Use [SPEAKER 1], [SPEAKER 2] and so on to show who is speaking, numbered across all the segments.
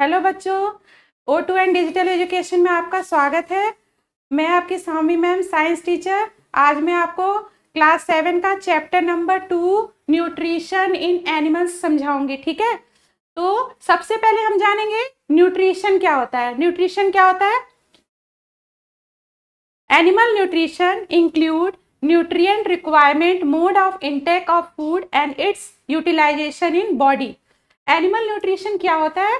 [SPEAKER 1] Hello बच्चों, O2N digital education में आपका स्वागत है। मैं आपकी स्वामी मैम, साइंस टीचर। आज मैं आपको क्लास 7 का chapter number 2 nutrition in animals समझाऊंगी। ठीक है, तो सबसे पहले हम जानेंगे न्यूट्रिशन क्या होता है। न्यूट्रिशन क्या होता है? Animal nutrition include nutrient requirement, mode of intake of food and its utilization in body. Animal nutrition क्या होता है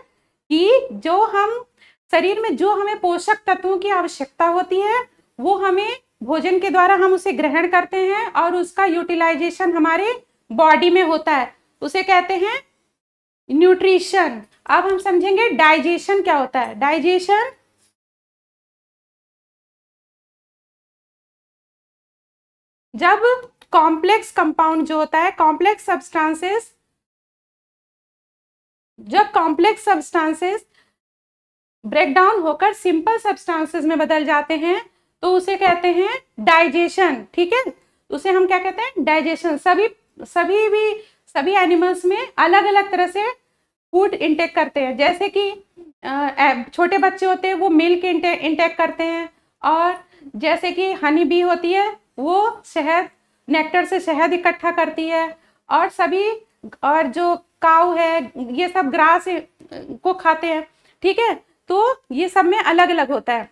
[SPEAKER 1] कि जो हम शरीर में जो हमें पोषक तत्वों की आवश्यकता होती है वो हमें भोजन के द्वारा हम उसे ग्रहण करते हैं और उसका यूटिलाइजेशन हमारे बॉडी में होता है, उसे कहते हैं न्यूट्रिशन। अब हम समझेंगे डाइजेशन क्या होता है। डाइजेशन जब कॉम्प्लेक्स कंपाउंड जो होता है, कॉम्प्लेक्स सब्सटेंसेस, जब कॉम्प्लेक्स सब्सटेंसेस ब्रेक डाउन होकर सिंपल सब्सटेंसेस में बदल जाते हैं तो उसे कहते हैं डाइजेशन। ठीक है, उसे हम क्या कहते हैं? डाइजेशन। सभी एनिमल्स में अलग अलग तरह से फूड इंटेक करते हैं। जैसे कि छोटे बच्चे होते हैं वो मिल्क इंटेक करते हैं, और जैसे कि हनी बी होती है वो शहद, नेक्टर से शहद इकट्ठा करती है, और जो काऊ है ये सब ग्रास को खाते हैं। ठीक है, तो ये सब में अलग अलग होता है।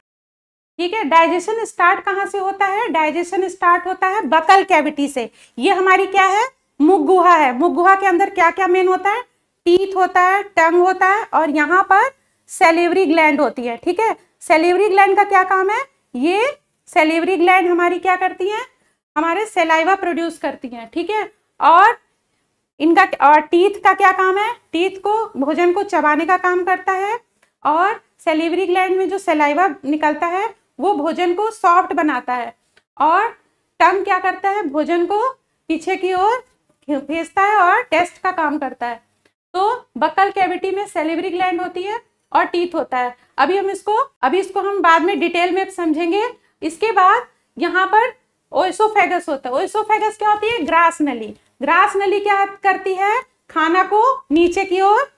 [SPEAKER 1] ठीक है, डाइजेशन स्टार्ट कहाँ से होता है? डाइजेशन स्टार्ट होता है बकल कैविटी से। ये हमारी क्या है? मुख गुहा है। मुख गुहा के अंदर क्या क्या मेन होता है? टीथ होता है, टंग होता है, और यहाँ पर सैलिवरी ग्लैंड होती है। ठीक है, सैलिवरी ग्लैंड का क्या काम है? ये सैलिवरी ग्लैंड हमारी क्या करती है? हमारे सलाइवा प्रोड्यूस करती है। ठीक है, और टीथ का क्या काम है? टीथ को भोजन को चबाने का काम करता है, और सैलिवरी ग्लैंड में जो सलाइवा निकलता है वो भोजन को सॉफ्ट बनाता है, और टंग क्या करता है? भोजन को पीछे की ओर भेजता है और टेस्ट का काम करता है। तो बकल कैविटी में सैलिवरी ग्लैंड होती है और टीथ होता है। अभी इसको हम बाद में डिटेल में समझेंगे। इसके बाद यहाँ पर ओएसोफेगस होता है। ओएसोफेगस क्या होती है? ग्रास नली। ग्रास नली क्या करती है? खाना को नीचे की ओर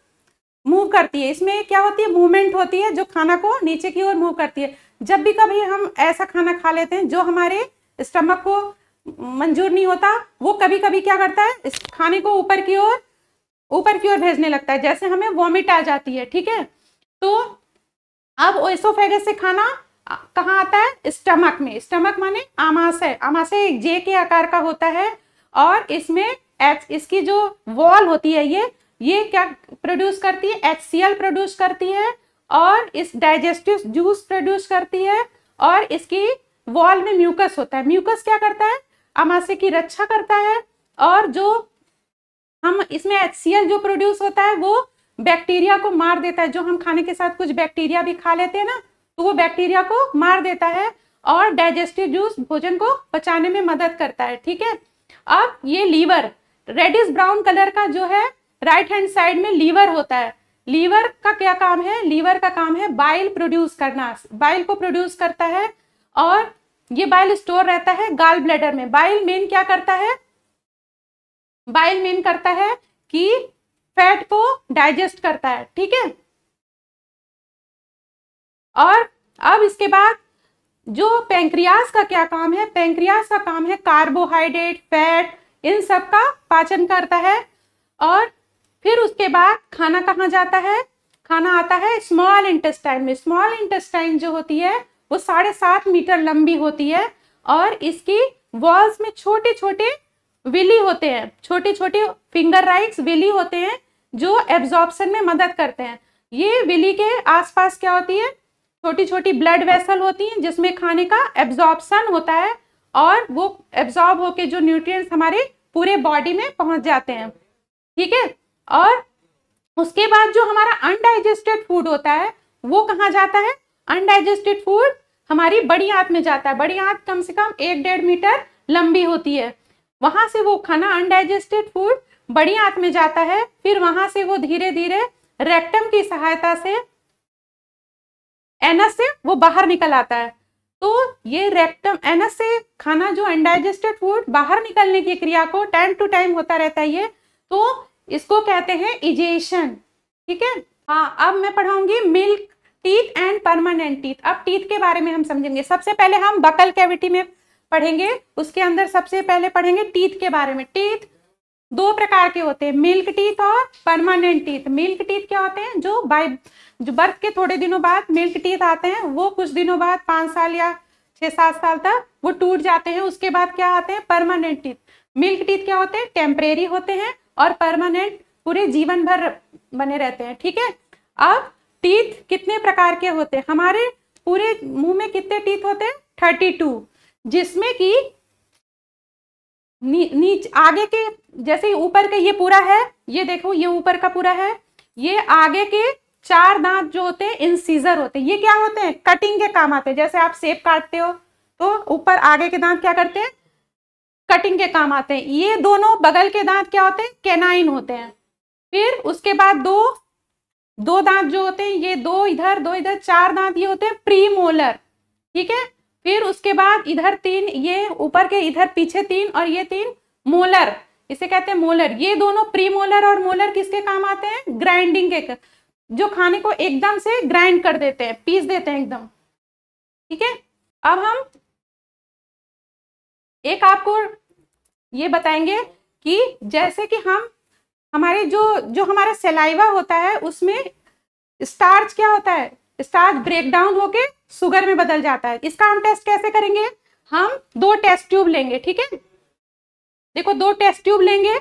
[SPEAKER 1] मूव करती है। इसमें क्या होती है? मूवमेंट होती है जो खाना को नीचे की ओर मूव करती है। जब भी कभी हम ऐसा खाना खा लेते हैं जो हमारे स्टमक को मंजूर नहीं होता, वो कभी कभी क्या करता है? इस खाने को ऊपर की ओर भेजने लगता है, जैसे हमें वॉमिट आ जाती है। ठीक है, तो अब ओएसोफेगस से खाना कहाँ आता है? स्टमक में। स्टमक माने आमाशय। आमाशय एक जे के आकार का होता है, और इसमें इसकी जो वॉल होती है ये क्या प्रोड्यूस करती है? HCl प्रोड्यूस करती है, और इस डाइजेस्टिव जूस प्रोड्यूस करती है, और इसकी वॉल में म्यूकस होता है। म्यूकस क्या करता है? आमाशय की रक्षा करता है, और जो हम इसमें HCl जो प्रोड्यूस होता है वो बैक्टीरिया को मार देता है। जो हम खाने के साथ कुछ बैक्टीरिया भी खा लेते हैं ना, तो वो बैक्टीरिया को मार देता है, और डाइजेस्टिव जूस भोजन को पचाने में मदद करता है। ठीक है, अब ये लीवर, रेडिश ब्राउन कलर का जो है राइट हैंड साइड में लीवर होता है। लीवर का क्या काम है? लीवर का काम है बाइल प्रोड्यूस करना। बाइल को प्रोड्यूस करता है, और ये बाइल स्टोर रहता है गाल ब्लैडर में। बाइल मेन क्या करता है? बाइल मेन करता है कि फैट को डाइजेस्ट करता है। ठीक है, और अब इसके बाद जो पैंक्रियास का क्या काम है? पैंक्रियास का काम है कार्बोहाइड्रेट, फैट, इन सब का पाचन करता है। और फिर उसके बाद खाना कहाँ जाता है? खाना आता है स्मॉल इंटेस्टाइन में। स्मॉल इंटेस्टाइन जो होती है वो 7.5 मीटर लंबी होती है, और इसकी वॉल्स में छोटे छोटे विली होते हैं, छोटे छोटे फिंगर राइट्स विली होते हैं जो एब्जॉर्प्शन में मदद करते हैं। ये विली के आसपास क्या होती है? छोटी छोटी ब्लड वेसल होती हैं जिसमें खाने का एब्जॉर्प्शन होता है, और वो एब्जॉर्ब होके जो न्यूट्रिएंट्स हमारे पूरे बॉडी में पहुंच जाते हैं। ठीक है, और उसके बाद जो हमारा अनडाइजेस्टेड फूड होता है वो कहाँ जाता है? अनडाइजेस्टेड फूड हमारी बड़ी आंत में जाता है। बड़ी आंत कम से कम 1-1.5 मीटर लंबी होती है। वहां से वो खाना अनडाइजेस्टेड फूड बड़ी आंत में जाता है, फिर वहां से वो धीरे धीरे रेक्टम की सहायता से, एनस से वो बाहर निकल आता है। तो ये रेक्टम, एनस से खाना जो अनडाइजेस्टेड फूड बाहर निकलने की क्रिया को टाइम टू टाइम होता रहता है ये, तो इसको कहते हैं इजेशन। ठीक है, हाँ, अब मैं पढ़ाऊंगी milk teeth and permanent teeth. अब टीथ के बारे में हम समझेंगे। सबसे पहले हम बकल कैविटी में पढ़ेंगे, उसके अंदर सबसे पहले पढ़ेंगे टीथ के बारे में। टीथ दो प्रकार के होते हैं, मिल्क टीथ और परमानेंट टीथ। मिल्क टीथ क्या होते हैं, जो बर्थ के थोड़े दिनों बाद मिल्क टीथ आते हैं, वो कुछ दिनों बाद 5 साल या 6-7 साल तक वो टूट जाते हैं। उसके बाद क्या आते हैं, परमानेंट टीथ। मिल्क टीथ क्या होते हैं, टेम्परेरी होते हैं, और परमानेंट पूरे जीवन भर बने रहते हैं। ठीक है, अब टीथ कितने प्रकार के होते हैं, हमारे पूरे मुंह में कितने टीथ होते हैं, 32, जिसमें कि नीचे आगे के, जैसे ऊपर के ये पूरा है, ये देखो ये ऊपर का पूरा है, ये आगे के 4 दांत जो होते हैं इंसीजर होते हैं। ये क्या होते हैं, कटिंग के काम आते हैं। जैसे आप सेब काटते हो तो ऊपर आगे के दांत क्या करते हैं, कटिंग के काम आते हैं। ये दोनों बगल के दांत क्या होते हैं, कैनाइन होते हैं। फिर उसके बाद दो दांत जो होते हैं, ये दो इधर 4 दांत ये होते हैं प्रीमोलर। ठीक है, फिर उसके बाद इधर 3, ये ऊपर के इधर पीछे 3 और ये 3 मोलर, इसे कहते हैं मोलर। ये दोनों प्रीमोलर और मोलर किसके काम आते हैं, ग्राइंडिंग के, जो खाने को एकदम से ग्राइंड कर देते हैं, पीस देते हैं एकदम। ठीक है, अब हम एक आपको ये बताएंगे कि जैसे कि हमारे जो हमारा सलाइवा होता है उसमें स्टार्च क्या होता है, स्टार्च ब्रेक डाउन होके शुगर में बदल जाता है। इसका हम टेस्ट कैसे करेंगे, हम 2 टेस्ट ट्यूब लेंगे। ठीक है, देखो 2 टेस्ट ट्यूब लेंगे,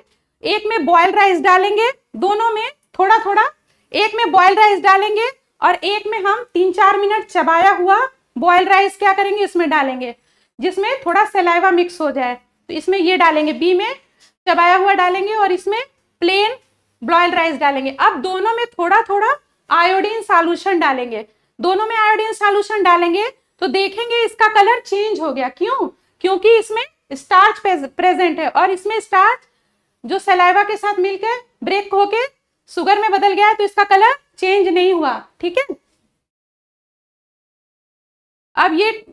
[SPEAKER 1] एक में बॉयल राइस डालेंगे, दोनों में थोड़ा थोड़ा, एक में बॉयल राइस डालेंगे और एक में हम 3-4 मिनट चबाया हुआ बॉयल राइस क्या करेंगे, इसमें डालेंगे, जिसमें थोड़ा सलाइवा मिक्स हो जाए। तो इसमें ये डालेंगे, बी में चबाया हुआ डालेंगे और इसमें प्लेन बॉइल्ड राइस डालेंगे। अब दोनों में थोड़ा थोड़ा आयोडीन सॉल्यूशन डालेंगे। दोनों में आयोडीन सॉल्यूशन डालेंगे तो देखेंगे इसका कलर चेंज हो गया। क्यों, क्योंकि इसमें स्टार्च प्रेजेंट है और इसमें स्टार्च जो सलाइवा के साथ मिलकर ब्रेक होके शुगर में बदल गया है, तो इसका कलर चेंज नहीं हुआ। ठीक है, अब ये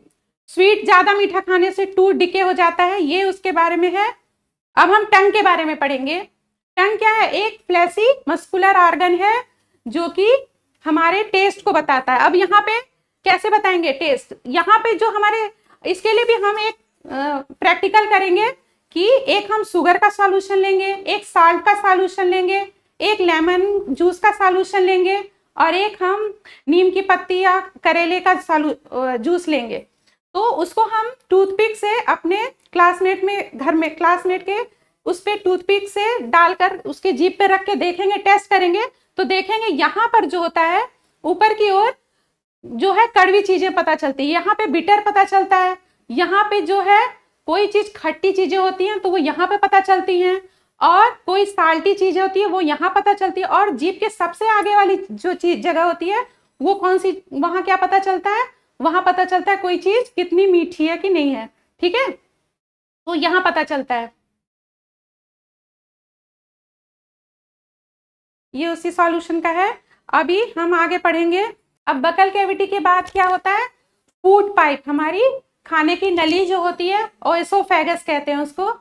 [SPEAKER 1] स्वीट ज्यादा मीठा खाने से टूथ डिके हो जाता है, ये उसके बारे में है। अब हम टंग के बारे में पढ़ेंगे। टंग क्या है, एक फ्लैशी मस्कुलर ऑर्गन है जो कि हमारे टेस्ट को बताता है। अब यहाँ पे कैसे बताएंगे टेस्ट, यहाँ पे जो हमारे, इसके लिए भी हम एक प्रैक्टिकल करेंगे कि एक हम शुगर का सॉल्यूशन लेंगे, एक साल्ट का सॉल्यूशन लेंगे, एक लेमन जूस का सॉल्यूशन लेंगे और एक हम नीम की पत्ती या करेले का जूस लेंगे। तो उसको हम टूथपिक से अपने क्लासमेट में, घर में क्लासमेट के उस पे टूथपिक से डालकर उसके जीभ पे रख के देखेंगे, टेस्ट करेंगे, तो देखेंगे यहाँ पर जो होता है ऊपर की ओर जो है कड़वी चीजें पता चलती है, यहाँ पे बिटर पता चलता है, यहाँ पे जो है कोई चीज खट्टी चीजें होती हैं तो वो यहाँ पे पता चलती हैं, और कोई साल्टी चीज होती है वो यहाँ पता चलती है, और जीभ के सबसे आगे वाली जो चीज जगह होती है वो कौन सी, वहां क्या पता चलता है, वहां पता चलता है कोई चीज कितनी मीठी है कि नहीं है। ठीक है, तो यहाँ पता चलता है। ये उसी सॉल्यूशन का है। अभी हम आगे पढ़ेंगे। अब बकल कैविटी के बाद क्या होता है, फूड पाइप, हमारी खाने की नली जो होती है, ओएसोफेगस कहते हैं उसको।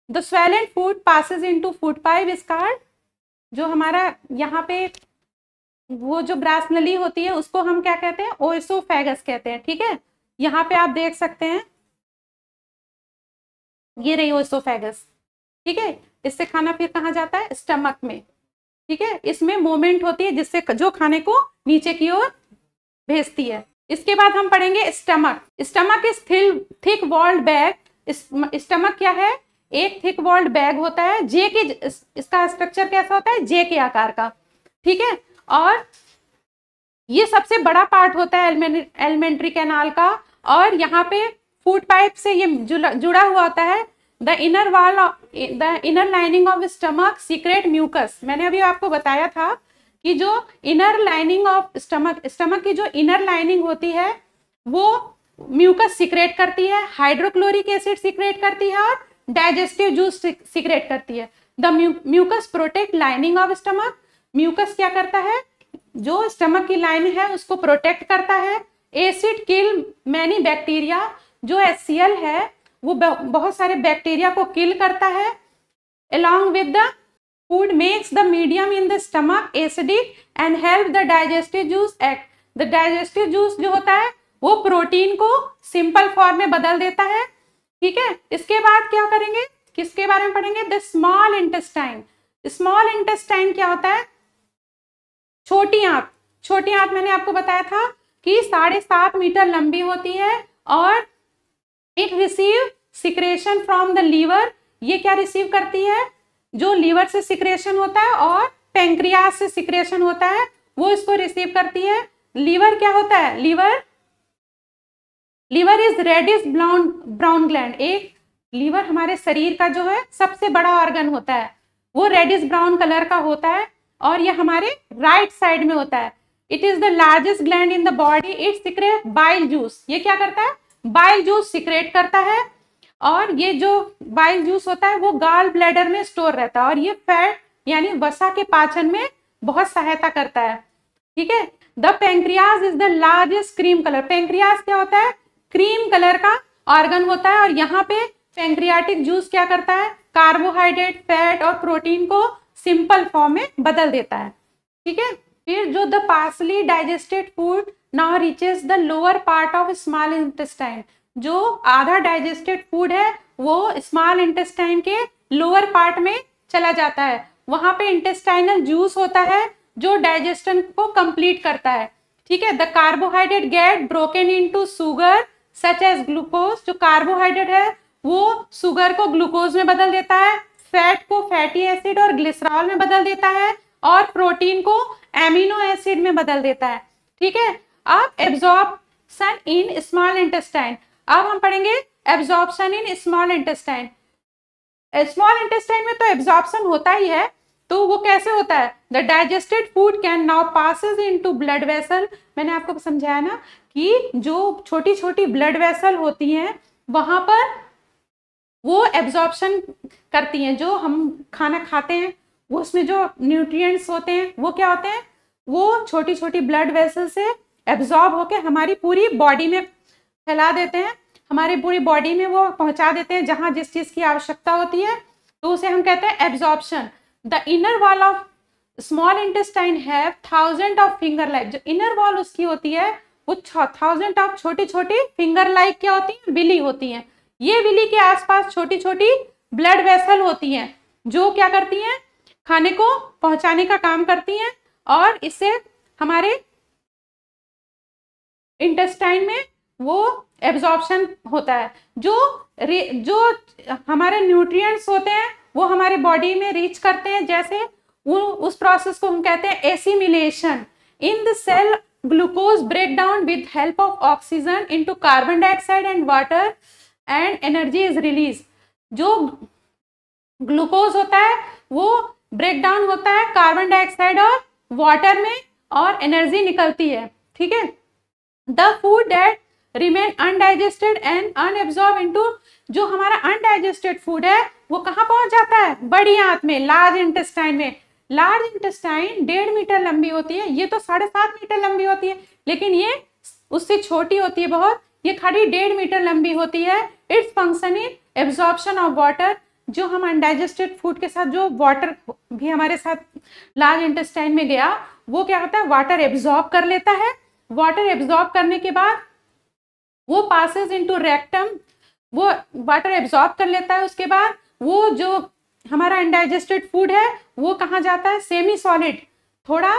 [SPEAKER 1] The swallowed food passes into food pipe is called, जो हमारा यहाँ पे वो जो ब्रास नली होती है उसको हम क्या कहते हैं, ओएसोफेगस कहते हैं। ठीक है, यहाँ पे आप देख सकते हैं, ये रही ओएसोफेगस। ठीक है, इससे खाना फिर कहाँ जाता है, स्टमक में। ठीक है, इसमें मूवमेंट होती है जिससे जो खाने को नीचे की ओर भेजती है। इसके बाद हम पढ़ेंगे stomach. Stomach is thick walled bag. Stomach क्या है, एक थिक वॉल्ड बैग होता है, जे के, इसका स्ट्रक्चर कैसा होता है, जे के आकार का। ठीक है, और ये सबसे बड़ा पार्ट होता है एलिमेंट्री कैनाल का, और यहाँ पे फूड पाइप से ये जुड़ा हुआ होता है। The inner lining of stomach secrete mucus. मैंने अभी आपको बताया था कि जो इनर लाइनिंग ऑफ स्टमक की जो इनर लाइनिंग होती है वो म्यूकस सीक्रेट करती है, हाइड्रोक्लोरिक एसिड सीक्रेट करती है और डाइजेस्टिव जूस सीक्रेट करती है। The mucus protect lining of stomach. Mucus क्या करता है, जो स्टमक की लाइन है उसको प्रोटेक्ट करता है। एसिड किल मैनी बैक्टीरिया। जो HCl है वो बहुत सारे बैक्टीरिया को किल करता है। along with the food makes the medium in the stomach acidic and help the digestive juice act. The digestive juice जो होता है वो प्रोटीन को सिंपल फॉर्म में बदल देता है। ठीक है, इसके बाद क्या करेंगे, किसके बारे में पढ़ेंगे, the small intestine. Small intestine क्या होता है, छोटी आंत। छोटी आंत मैंने आपको बताया था कि 7.5 मीटर लंबी होती है और it receive secretion from the liver. ये क्या रिसीव करती है, जो लीवर से सिक्रेशन होता है और पेंक्रियास से सिक्रेशन होता है वो इसको रिसीव करती है। लीवर क्या होता है, liver is reddish brown gland. एक लीवर हमारे शरीर का जो है सबसे बड़ा ऑर्गन होता है, वो रेडिश ब्राउन कलर का होता है और ये हमारे राइट साइड में होता है। It is the largest gland in the body, it secrete bile juice. ये क्या करता है, बाइल जूस सिक्रेट करता है और ये जो बाइल जूस होता है वो गाल ब्लैडर में स्टोर रहता है और ये फैट यानी वसा के पाचन में बहुत सहायता करता है। ठीक है, the pancreas is the largest cream colour. Pancreas क्या होता है, क्रीम कलर का ऑर्गन होता है और यहाँ पे पेंक्रियाटिक जूस क्या करता है, कार्बोहाइड्रेट, फैट और प्रोटीन को सिंपल फॉर्म में बदल देता है। ठीक है, फिर जो the partially digested food now reaches the lower part of small intestine. जो आधा डाइजेस्टेड फूड है वो स्मॉल इंटेस्टाइन के लोअर पार्ट में चला जाता है। वहां पे इंटेस्टाइनल जूस होता है जो डाइजेशन को कंप्लीट करता है। ठीक है, the carbohydrate get broken into sugar such as glucose. जो कार्बोहाइड्रेट है वो शुगर को ग्लूकोज में बदल देता है, फैट को फैटी एसिड और ग्लिसरॉल में बदल देता है और प्रोटीन को एमिनो एसिड में बदल देता है। ठीक है, अब एब्जॉर्प्शन इन स्मॉल इंटेस्टाइन। अब हम पढ़ेंगे absorption in small intestine. Small intestine में तो एब्जॉर्प्शन होता ही है, तो वो कैसे होता है, the digested food can now passes into blood vessel. मैंने आपको समझाया ना कि जो छोटी छोटी ब्लड वेसल होती हैं वहां पर वो एब्जॉर्प्शन करती हैं। जो हम खाना खाते हैं वो उसमें जो न्यूट्रिएंट्स होते हैं वो क्या होते हैं, वो छोटी छोटी ब्लड वेसल से एब्जॉर्ब होके हमारी पूरी बॉडी में फैला देते हैं, हमारी पूरी बॉडी में वो पहुंचा देते हैं जहां जिस चीज की आवश्यकता होती है, तो उसे हम कहते हैं absorption. The inner wall of small intestine have 1000 of finger like. जो इनर वॉल उसकी होती है वो 1000 ऑफ छोटी छोटी फिंगर लाइक क्या होती है, विली होती हैं। ये विली के आसपास छोटी छोटी ब्लड वेसल होती हैं जो क्या करती हैं, खाने को पहुंचाने का काम करती हैं और इससे हमारे इंटेस्टाइन में वो एब्जॉर्प्शन होता है। जो हमारे न्यूट्रिएंट्स होते हैं वो हमारे बॉडी में रीच करते हैं, जैसे वो उस प्रोसेस को हम कहते हैं assimilation. In the cell glucose break down with help of oxygen into carbon dioxide and water and energy is release. जो ग्लूकोज होता है वो ब्रेक डाउन होता है कार्बन डाइऑक्साइड और वाटर में और एनर्जी निकलती है। ठीक है, the food that remain undigested and unabsorbed into. जो हमारा अनडाइजेस्टेड फूड है वो कहाँ पहुंच जाता है, बड़ी आंत में, लार्ज इंटेस्टाइन में। लार्ज इंटेस्टाइन 1.5 मीटर लंबी होती है, ये तो 7.5 मीटर लंबी होती है, लेकिन ये उससे छोटी होती है बहुत, ये खाली 1.5 मीटर लंबी होती है। Its function in absorption of water. जो हम अनडाइजेस्टेड फूड के साथ जो वाटर भी हमारे साथ लार्ज इंटेस्टाइन में गया वो क्या होता है, वाटर एब्जॉर्ब कर लेता है। वाटर एब्जॉर्ब करने के बाद वो पासेस इनटू रेक्टम, वो वाटर एब्जॉर्ब कर लेता है। उसके बाद वो जो हमारा अनडाइजेस्टेड फूड है वो कहाँ जाता है, सेमी सॉलिड, थोड़ा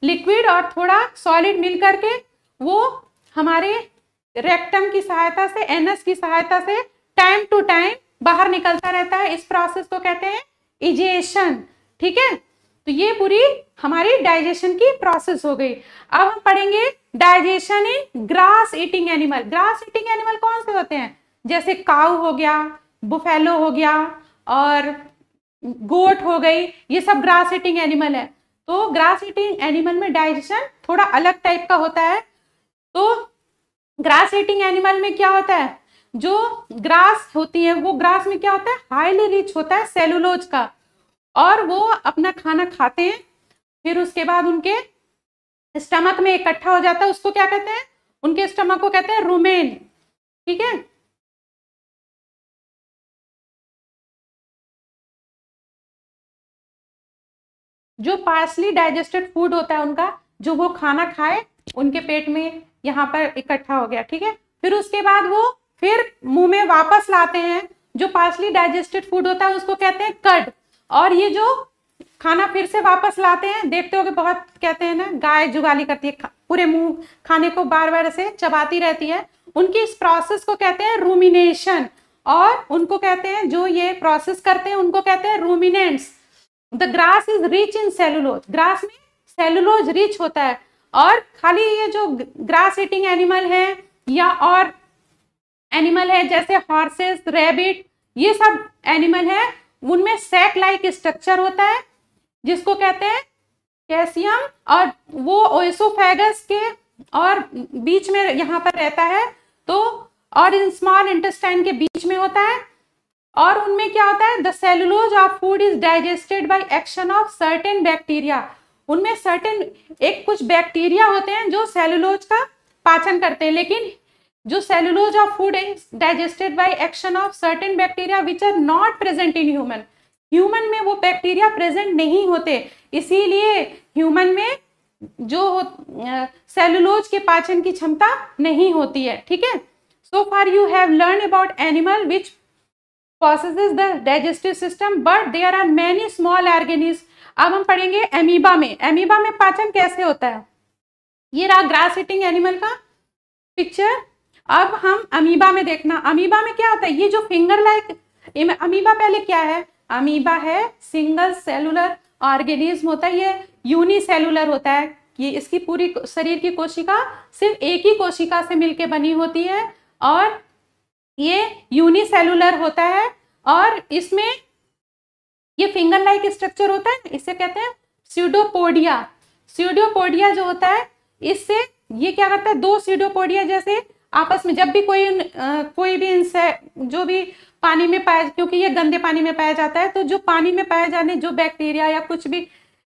[SPEAKER 1] लिक्विड और थोड़ा सॉलिड मिल करके वो हमारे रेक्टम की सहायता से, एनस की सहायता से टाइम टू टाइम बाहर निकलता रहता है। इस प्रोसेस को कहते हैं इजेशन। ठीक है, तो ये पूरी हमारी डाइजेशन की प्रोसेस हो गई। अब हम पढ़ेंगे डाइजेशन इन grass eating animal. Grass eating animal कौन से होते हैं, जैसे काऊ हो गया, बुफेलो हो गया और गोट हो गई, ये सब ग्रास ईटिंग एनिमल है। तो ग्रास ईटिंग एनिमल में डाइजेशन थोड़ा अलग टाइप का होता है। तो ग्रास ईटिंग एनिमल में क्या होता है, जो ग्रास होती है वो ग्रास में क्या होता है, हाईली रिच होता है सेलुलोज का, और वो अपना खाना खाते हैं, फिर उसके बाद उनके स्टमक में इकट्ठा हो जाता है, उसको क्या कहते हैं, उनके स्टमक को कहते हैं रुमेन। ठीक है, जो पार्सली डाइजेस्टेड फूड होता है उनका, जो वो खाना खाए उनके पेट में यहाँ पर इकट्ठा हो गया, ठीक है। फिर उसके बाद वो फिर मुंह में वापस लाते हैं, जो पार्सली डाइजेस्टेड फूड होता है उसको कहते हैं कर्ड। और ये जो खाना फिर से वापस लाते हैं, देखते हो कि बहुत कहते हैं ना गाय जुगाली करती है, पूरे मुंह खाने को बार बार ऐसे चबाती रहती है, उनकी इस प्रोसेस को कहते हैं रूमिनेशन। और उनको कहते हैं, जो ये प्रोसेस करते हैं उनको कहते हैं ruminants. The grass is rich in cellulose, grass में सेलुलोज रिच होता है। और खाली ये जो ग्रास ईटिंग एनिमल है या और एनिमल है जैसे हॉर्सेस, रैबिट, ये सब एनिमल है, उनमें सैक लाइक स्ट्रक्चर होता है जिसको कहते हैं कैल्शियम, और वो ओएसोफेगस के और बीच में यहाँ पर रहता है, तो और इन स्मॉल इंटेस्टाइन के बीच में होता है। और उनमें क्या होता है, the cellulose of food is digested by action of certain bacteria. उनमें सर्टेन एक कुछ बैक्टीरिया होते हैं जो सेलुलोज का पाचन करते हैं, लेकिन जो cellulose of food is digested by action of certain bacteria which are not present in human. Human में वो बैक्टीरिया प्रेजेंट नहीं होते, इसीलिए ह्यूमन में जो सेलुलोज के पाचन की क्षमता नहीं होती है, ठीक है। So far you have learn about animal which possesses the digestive system but there are many small organisms। अब हम पढ़ेंगे एमीबा में, एमीबा में पाचन कैसे होता है। ये रहा ग्रास ईटिंग एनिमल का पिक्चर। अब हम अमीबा में देखना, अमीबा में क्या होता है, ये जो फिंगर लाइक अमीबा पहले क्या है, अमीबा है सिंगल सेलुलर ऑर्गेनिज्म होता है, ये यूनिसेलुलर होता है, ये इसकी पूरी शरीर की कोशिका सिर्फ एक ही कोशिका से मिलके बनी होती है और ये यूनिसेलुलर होता है। और इसमें ये फिंगर लाइक स्ट्रक्चर होता है, इसे कहते हैं स्यूडोपोडिया। स्यूडोपोडिया जो होता है, इससे ये क्या करता है, दो स्यूडोपोडिया जैसे आपस में जब भी कोई भी जो भी पानी में पाया, क्योंकि ये गंदे पानी में पाया जाता है, तो जो पानी में पाए जाने जो बैक्टीरिया या कुछ भी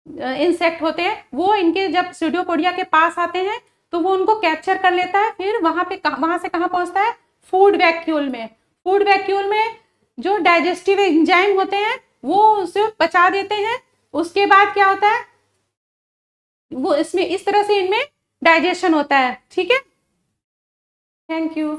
[SPEAKER 1] इंसेक्ट होते हैं, वो इनके जब स्यूडोपोडिया के पास आते हैं तो वो उनको कैप्चर कर लेता है, फिर वहां से कहाँ पहुंचता है, फूड वैक्यूल में। फूड वैक्यूल में जो डाइजेस्टिव एंजाइम होते हैं वो उसे पचा देते हैं। उसके बाद क्या होता है, वो इसमें इस तरह से इनमें डाइजेशन होता है, ठीक है। Thank you.